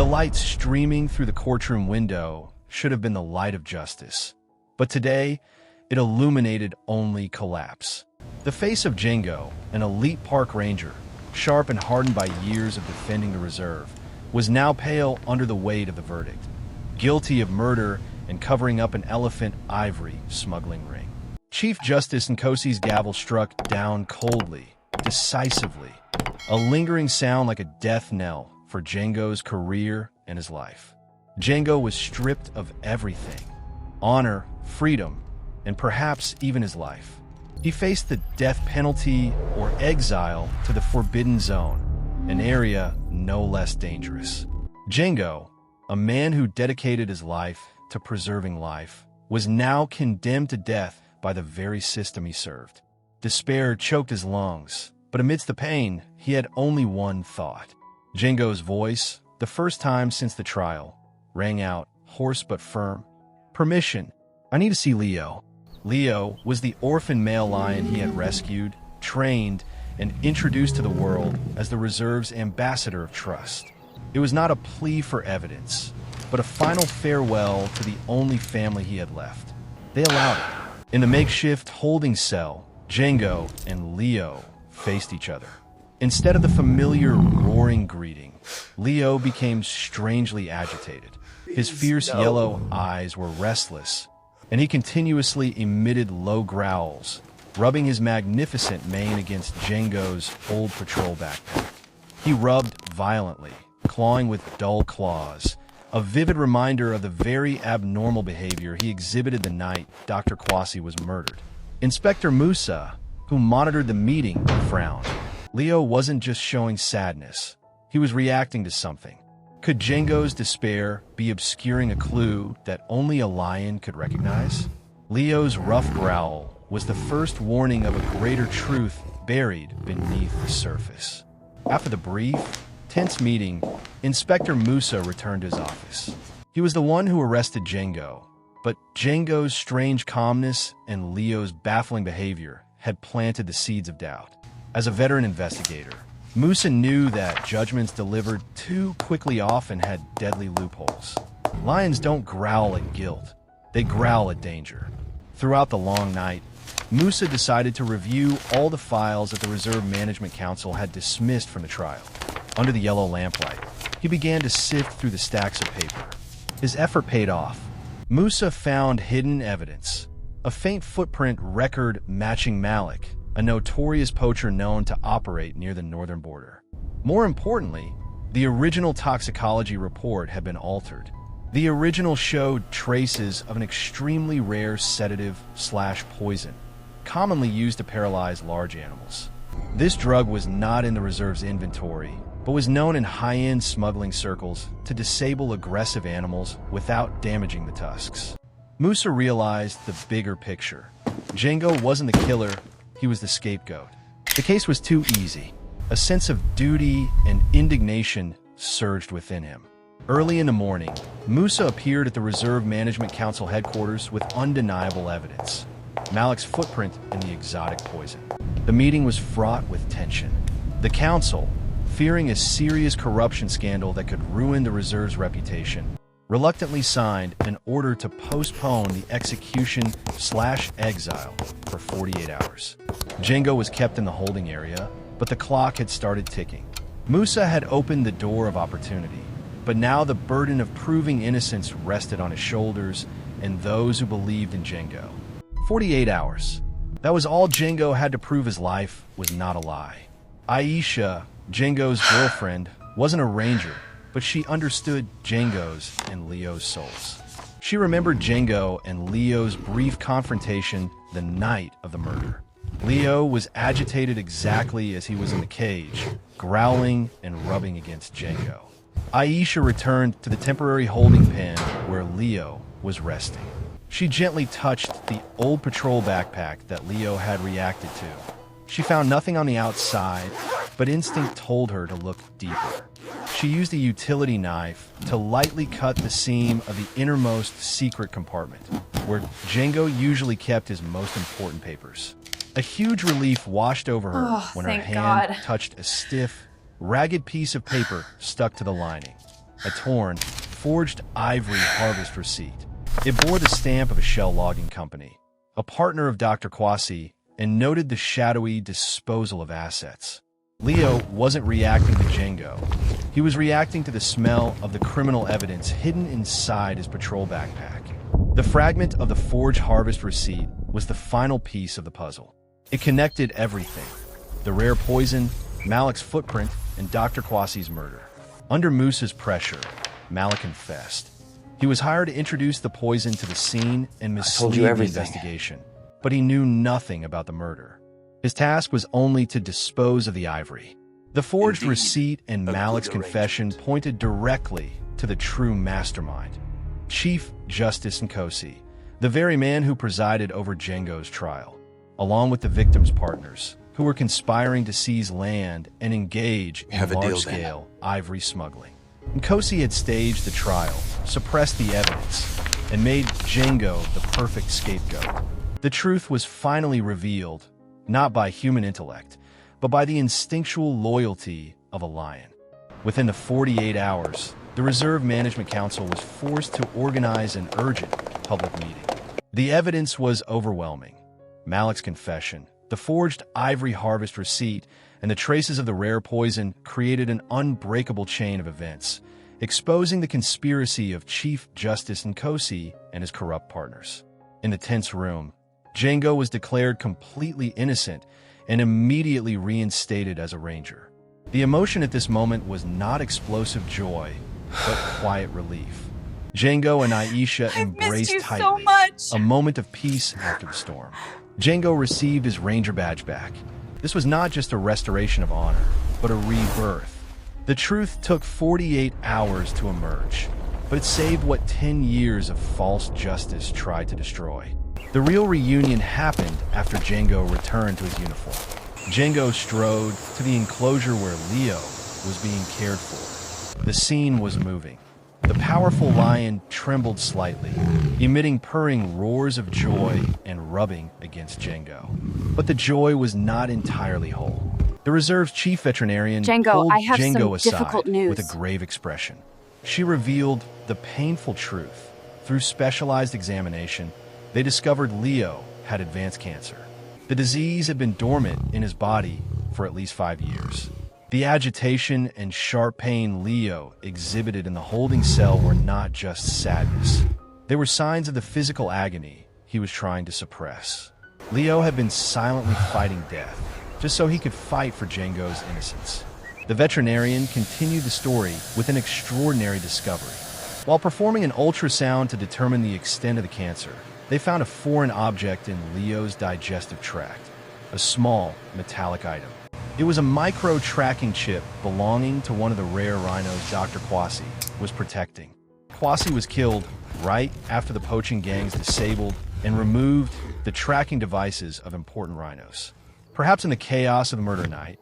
The light streaming through the courtroom window should have been the light of justice. But today, it illuminated only collapse. The face of Django, an elite park ranger, sharp and hardened by years of defending the reserve, was now pale under the weight of the verdict. Guilty of murder and covering up an elephant ivory smuggling ring. Chief Justice Nkosi's gavel struck down coldly, decisively, a lingering sound like a death knell for Django's career and his life. Django was stripped of everything: honor, freedom, and perhaps even his life. He faced the death penalty or exile to the Forbidden Zone, an area no less dangerous. Django, a man who dedicated his life to preserving life, was now condemned to death by the very system he served. Despair choked his lungs, but amidst the pain, he had only one thought. Django's voice, the first time since the trial, rang out, hoarse but firm. "Permission. I need to see Leo." Leo was the orphan male lion he had rescued, trained, and introduced to the world as the reserve's ambassador of trust. It was not a plea for evidence, but a final farewell to the only family he had left. They allowed it. In the makeshift holding cell, Django and Leo faced each other. Instead of the familiar roaring greeting, Leo became strangely agitated. His fierce yellow eyes were restless, and he continuously emitted low growls, rubbing his magnificent mane against Django's old patrol backpack. He rubbed violently, clawing with dull claws, a vivid reminder of the very abnormal behavior he exhibited the night Dr. Kwasi was murdered. Inspector Musa, who monitored the meeting, frowned. Leo wasn't just showing sadness. He was reacting to something. Could Django's despair be obscuring a clue that only a lion could recognize? Leo's rough growl was the first warning of a greater truth buried beneath the surface. After the brief, tense meeting, Inspector Musa returned to his office. He was the one who arrested Django, but Django's strange calmness and Leo's baffling behavior had planted the seeds of doubt. As a veteran investigator, Musa knew that judgments delivered too quickly often had deadly loopholes. Lions don't growl at guilt, they growl at danger. Throughout the long night, Musa decided to review all the files that the Reserve Management Council had dismissed from the trial. Under the yellow lamplight, he began to sift through the stacks of paper. His effort paid off. Musa found hidden evidence: a faint footprint record matching Malik, a notorious poacher known to operate near the northern border. More importantly, the original toxicology report had been altered. The original showed traces of an extremely rare sedative/poison, commonly used to paralyze large animals. This drug was not in the reserve's inventory, but was known in high-end smuggling circles to disable aggressive animals without damaging the tusks. Musa realized the bigger picture. Django wasn't the killer, he was the scapegoat. The case was too easy. A sense of duty and indignation surged within him. Early in the morning, Musa appeared at the Reserve Management Council headquarters with undeniable evidence: Malik's footprint and the exotic poison. The meeting was fraught with tension. The council, fearing a serious corruption scandal that could ruin the reserve's reputation, reluctantly signed an order to postpone the execution/exile for 48 hours. Django was kept in the holding area, but the clock had started ticking. Musa had opened the door of opportunity, but now the burden of proving innocence rested on his shoulders and those who believed in Django. 48 hours. That was all Django had to prove his life was not a lie. Aisha, Django's girlfriend, wasn't a ranger, but she understood Django's and Leo's souls. She remembered Django and Leo's brief confrontation the night of the murder. Leo was agitated exactly as he was in the cage, growling and rubbing against Django. Aisha returned to the temporary holding pen where Leo was resting. She gently touched the old patrol backpack that Leo had reacted to. She found nothing on the outside, but instinct told her to look deeper. She used a utility knife to lightly cut the seam of the innermost secret compartment, where Django usually kept his most important papers. A huge relief washed over her when her hand touched a stiff, ragged piece of paper stuck to the lining. a torn, forged ivory harvest receipt. It bore the stamp of a Shell logging company, a partner of Dr. Kwasi, and noted the shadowy disposal of assets. Leo wasn't reacting to Django. He was reacting to the smell of the criminal evidence hidden inside his patrol backpack. The fragment of the forged harvest receipt was the final piece of the puzzle. It connected everything: the rare poison, Malik's footprint, and Dr. Kwasi's murder. Under Moose's pressure, Malik confessed. He was hired to introduce the poison to the scene and mislead the investigation, but he knew nothing about the murder. His task was only to dispose of the ivory. The forged receipt and Malik's confession pointed directly to the true mastermind, Chief Justice Nkosi, the very man who presided over Django's trial, along with the victim's partners, who were conspiring to seize land and engage in large-scale ivory smuggling. Nkosi had staged the trial, suppressed the evidence, and made Django the perfect scapegoat. The truth was finally revealed, not by human intellect, but by the instinctual loyalty of a lion. Within the 48 hours, the Reserve Management Council was forced to organize an urgent public meeting. The evidence was overwhelming. Malik's confession, the forged ivory harvest receipt, and the traces of the rare poison created an unbreakable chain of events, exposing the conspiracy of Chief Justice Nkosi and his corrupt partners. In the tense room, Django was declared completely innocent and immediately reinstated as a ranger. The emotion at this moment was not explosive joy, but quiet relief. Django and Aisha embraced tightly, a moment of peace after the storm. Django received his ranger badge back. This was not just a restoration of honor, but a rebirth. The truth took 48 hours to emerge, but it saved what 10 years of false justice tried to destroy. The real reunion happened after Django returned to his uniform. Django strode to the enclosure where Leo was being cared for. The scene was moving. The powerful lion trembled slightly, emitting purring roars of joy and rubbing against Django. But the joy was not entirely whole. The reserve's chief veterinarian pulled Django aside with a grave expression. She revealed the painful truth. Through specialized examination, they discovered Leo had advanced cancer. The disease had been dormant in his body for at least 5 years. The agitation and sharp pain Leo exhibited in the holding cell were not just sadness. They were signs of the physical agony he was trying to suppress. Leo had been silently fighting death, just so he could fight for Django's innocence. The veterinarian continued the story with an extraordinary discovery. While performing an ultrasound to determine the extent of the cancer, they found a foreign object in Leo's digestive tract, a small metallic item. It was a micro-tracking chip belonging to one of the rare rhinos Dr. Kwasi was protecting. Kwasi was killed right after the poaching gangs disabled and removed the tracking devices of important rhinos. Perhaps in the chaos of the murder night,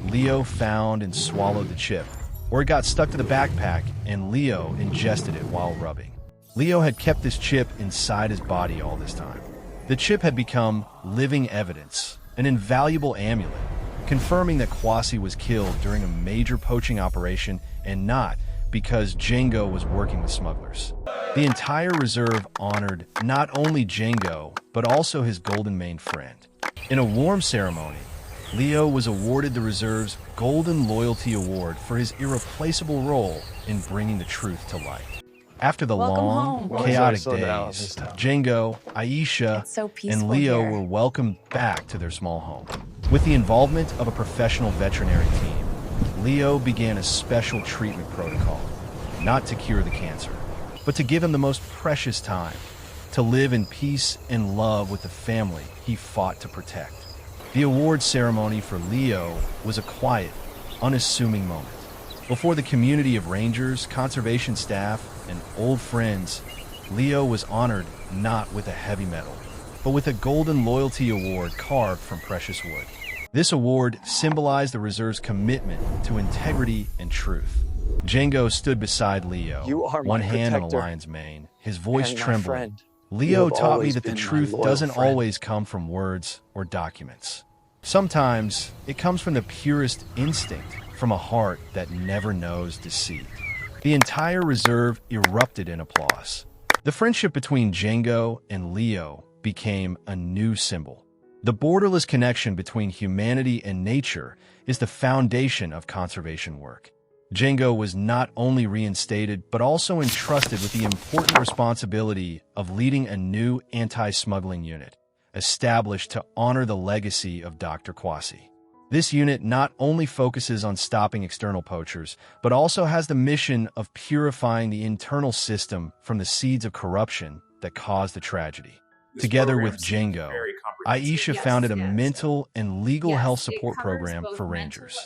Leo found and swallowed the chip, or it got stuck to the backpack and Leo ingested it while rubbing. Leo had kept this chip inside his body all this time. The chip had become living evidence, an invaluable amulet, confirming that Kwasi was killed during a major poaching operation and not because Django was working with smugglers. The entire reserve honored not only Django, but also his golden-maned friend. In a warm ceremony, Leo was awarded the reserve's Golden Loyalty Award for his irreplaceable role in bringing the truth to light. After the long, chaotic days, Django, Aisha, and Leo were welcomed back to their small home. With the involvement of a professional veterinary team, Leo began a special treatment protocol, not to cure the cancer, but to give him the most precious time, to live in peace and love with the family he fought to protect. The award ceremony for Leo was a quiet, unassuming moment. Before the community of rangers, conservation staff, and old friends, Leo was honored not with a heavy medal, but with a Golden Loyalty Award carved from precious wood. This award symbolized the reserve's commitment to integrity and truth. Django stood beside Leo, one hand on the lion's mane, his voice trembling. Leo taught me that the truth doesn't always come from words or documents. Sometimes it comes from the purest instinct, from a heart that never knows deceit. The entire reserve erupted in applause. The friendship between Django and Leo became a new symbol. The borderless connection between humanity and nature is the foundation of conservation work. Django was not only reinstated, but also entrusted with the important responsibility of leading a new anti-smuggling unit, established to honor the legacy of Dr. Kwasi. This unit not only focuses on stopping external poachers, but also has the mission of purifying the internal system from the seeds of corruption that caused the tragedy. Together with Django, Aisha founded a mental and legal health support program for Rangers.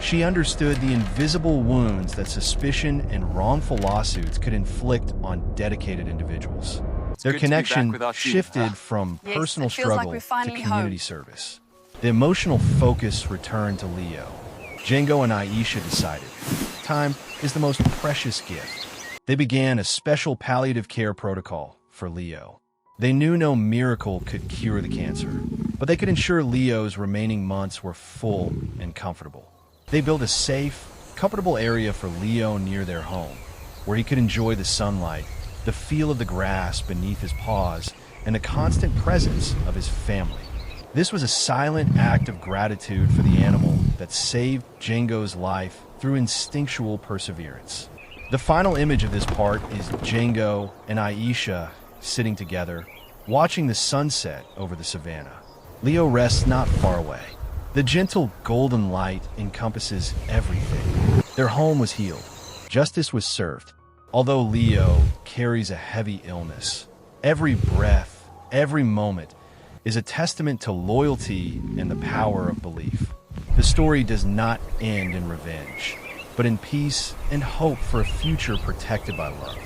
She understood the invisible wounds that suspicion and wrongful lawsuits could inflict on dedicated individuals. Their connection shifted from personal struggle to community service. The emotional focus returned to Leo. Django and Aisha decided time is the most precious gift. They began a special palliative care protocol for Leo. They knew no miracle could cure the cancer, but they could ensure Leo's remaining months were full and comfortable. They built a safe, comfortable area for Leo near their home, where he could enjoy the sunlight, the feel of the grass beneath his paws, and the constant presence of his family. This was a silent act of gratitude for the animal that saved Django's life through instinctual perseverance. The final image of this part is Django and Aisha sitting together, watching the sunset over the savannah. Leo rests not far away. The gentle golden light encompasses everything. Their home was healed. Justice was served. Although Leo carries a heavy illness, every breath, every moment is a testament to loyalty and the power of belief. The story does not end in revenge, but in peace and hope for a future protected by love.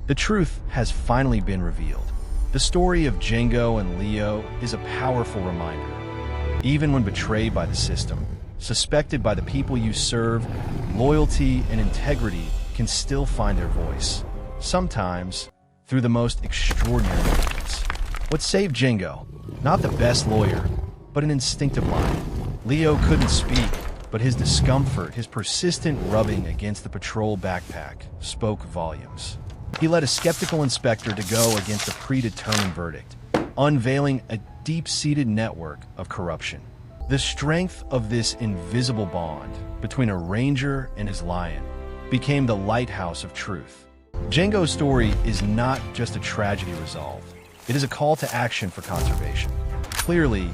The truth has finally been revealed. The story of Django and Leo is a powerful reminder. Even when betrayed by the system, suspected by the people you serve, loyalty and integrity can still find their voice, sometimes through the most extraordinary methods. What saved Django? Not the best lawyer, but an instinctive line. Leo couldn't speak, but his discomfort, his persistent rubbing against the patrol backpack, spoke volumes. He led a skeptical inspector to go against a predetermined verdict, unveiling a deep-seated network of corruption. The strength of this invisible bond between a ranger and his lion became the lighthouse of truth. Django's story is not just a tragedy resolved. It is a call to action for conservation. Clearly,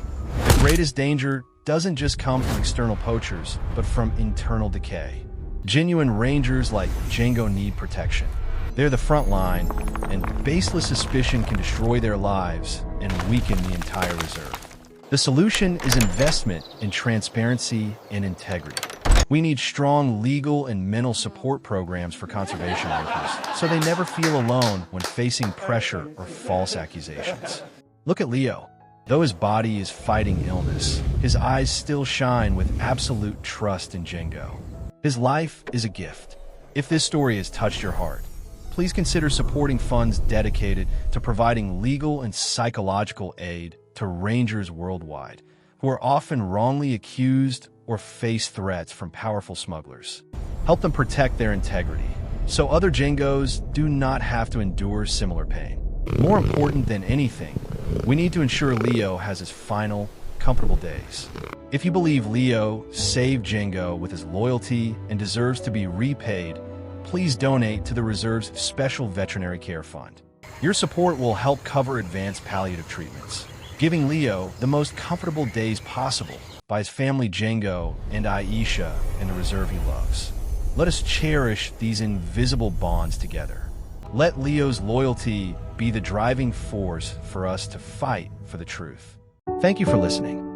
the greatest danger doesn't just come from external poachers, but from internal decay. Genuine rangers like Django need protection. They're the front line, and baseless suspicion can destroy their lives and weaken the entire reserve. The solution is investment in transparency and integrity. We need strong legal and mental support programs for conservation workers, so they never feel alone when facing pressure or false accusations. Look at Leo. Though his body is fighting illness, his eyes still shine with absolute trust in Django. His life is a gift. If this story has touched your heart, please consider supporting funds dedicated to providing legal and psychological aid to rangers worldwide who are often wrongly accused or face threats from powerful smugglers. Help them protect their integrity so other Djangos do not have to endure similar pain. More important than anything, we need to ensure Leo has his final, comfortable days. If you believe Leo saved Django with his loyalty and deserves to be repaid, please donate to the Reserve's Special Veterinary Care Fund. Your support will help cover advanced palliative treatments, giving Leo the most comfortable days possible by his family Django and Aisha and the reserve he loves. Let us cherish these invisible bonds together. Let Leo's loyalty be the driving force for us to fight for the truth. Thank you for listening.